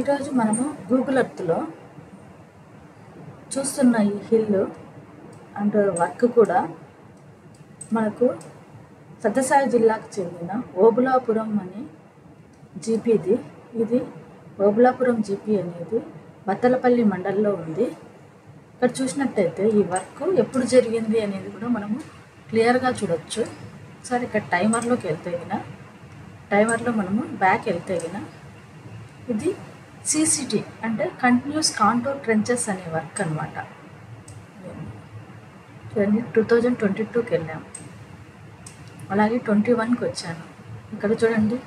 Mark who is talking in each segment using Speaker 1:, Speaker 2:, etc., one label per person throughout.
Speaker 1: ఈరోజు మనము గూగుల్ ఎర్త్లో చూస్తున్న ఈ హిల్ అండ్ వర్క్ కూడా మనకు సత్యసాయి జిల్లాకు చెందిన ఓబులాపురం అనే జీపీది. ఇది ఓబులాపురం జీపీ అనేది బత్తలపల్లి మండలంలో ఉంది. ఇక్కడ చూసినట్టయితే ఈ వర్క్ ఎప్పుడు జరిగింది అనేది కూడా మనము క్లియర్గా చూడొచ్చు. ఒకసారి ఇక్కడ టైమర్లోకి టైమర్లో మనము బ్యాక్ వెళ్తే ఇది CCT అంటే కంటిన్యూస్ కాంటూర్ ట్రెంచెస్ అనే వర్క్ అనమాట. 2022కి వెళ్ళాము, అలాగే 21కి వచ్చాను. ఇక్కడ చూడండి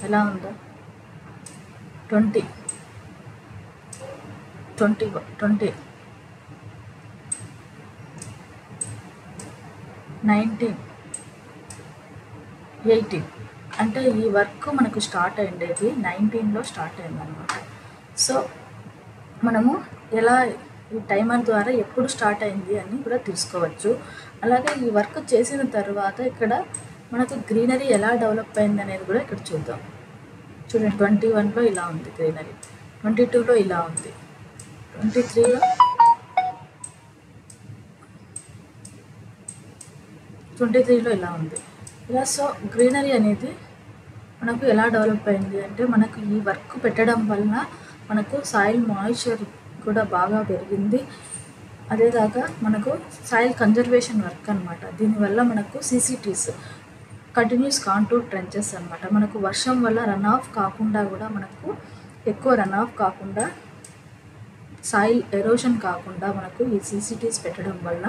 Speaker 1: ఎలా ఉందో. 20 19 18 అంటే ఈ వర్క్ మనకు స్టార్ట్ అయ్యేది 19లో స్టార్ట్ అయిందనమాట. సో మనము ఎలా ఈ టైమర్ ద్వారా ఎప్పుడు స్టార్ట్ అయింది అని కూడా తెలుసుకోవచ్చు. అలాగే ఈ వర్క్ చేసిన తర్వాత ఇక్కడ మనకు గ్రీనరీ ఎలా డెవలప్ అయింది అనేది కూడా ఇక్కడ చూద్దాం. చూడండి, 21లో ఇలా ఉంది గ్రీనరీ, 22లో ఇలా ఉంది, 23లో ఇలా ఉంది. ఇలా సో గ్రీనరీ అనేది మనకు ఎలా డెవలప్ అయింది అంటే మనకు ఈ వర్క్ పెట్టడం వలన మనకు సాయిల్ మాయిశ్చర్ కూడా బాగా పెరిగింది. అదేకాక మనకు సాయిల్ కన్జర్వేషన్ వర్క్ అనమాట. దీనివల్ల మనకు CCTs కంటిన్యూస్ కాంటూర్ ట్రెంచెస్ అనమాట. మనకు వర్షం వల్ల రన్ ఆఫ్ కాకుండా కూడా మనకు ఎక్కువ రన్ ఆఫ్ కాకుండా సాయిల్ ఎరోషన్ కాకుండా మనకు ఈ CCTs పెట్టడం వల్ల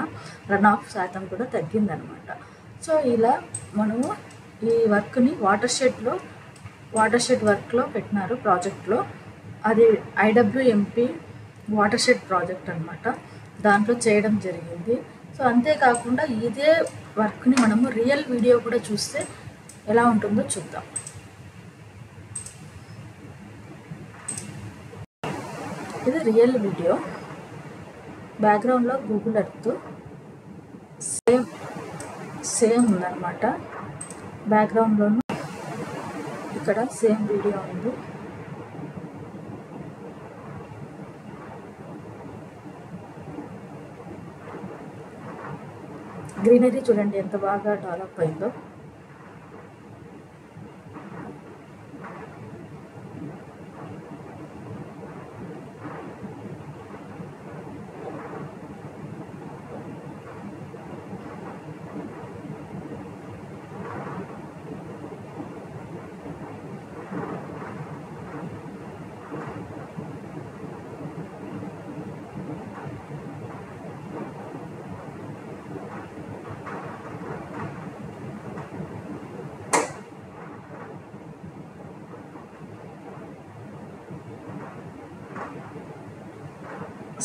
Speaker 1: రన్ ఆఫ్ శాతం కూడా తగ్గిందనమాట. సో ఇలా మనము ఈ వర్క్ని వాటర్ షెడ్ వర్క్లో పెట్టినారు ప్రాజెక్ట్లో. అది IWMP వాటర్ షెడ్ ప్రాజెక్ట్ అనమాట. దాంట్లో చేయడం జరిగింది. సో అంతేకాకుండా ఇదే వర్క్ని మనము రియల్ వీడియో కూడా చూస్తే ఎలా ఉంటుందో చూద్దాం. ఇది రియల్ వీడియో. బ్యాక్గ్రౌండ్లో గూగుల్ ఎర్త్ సేమ్ ఉందన్నమాట. బ్యాక్గ్రౌండ్లోనూ ఇక్కడ సేమ్ వీడియో ఉంది. గ్రీనరీ చూడండి ఎంత బాగా డెవలప్ అయిందో.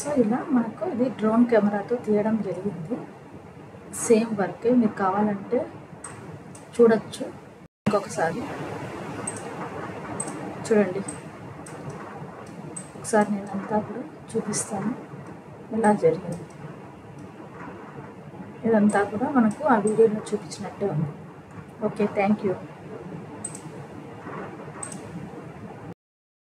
Speaker 1: సో ఇలా మనకు ఇది డ్రోన్ కెమెరాతో తీయడం జరిగింది. సేమ్ వర్క్ మీకు కావాలంటే చూడొచ్చు. ఇంకొకసారి చూడండి, ఒకసారి నేను అంతా కూడా చూపిస్తాను ఎలా జరిగింది. ఇదంతా కూడా మనకు ఆ వీడియోలో చూపించినట్టే ఉంది. Okay, thank you.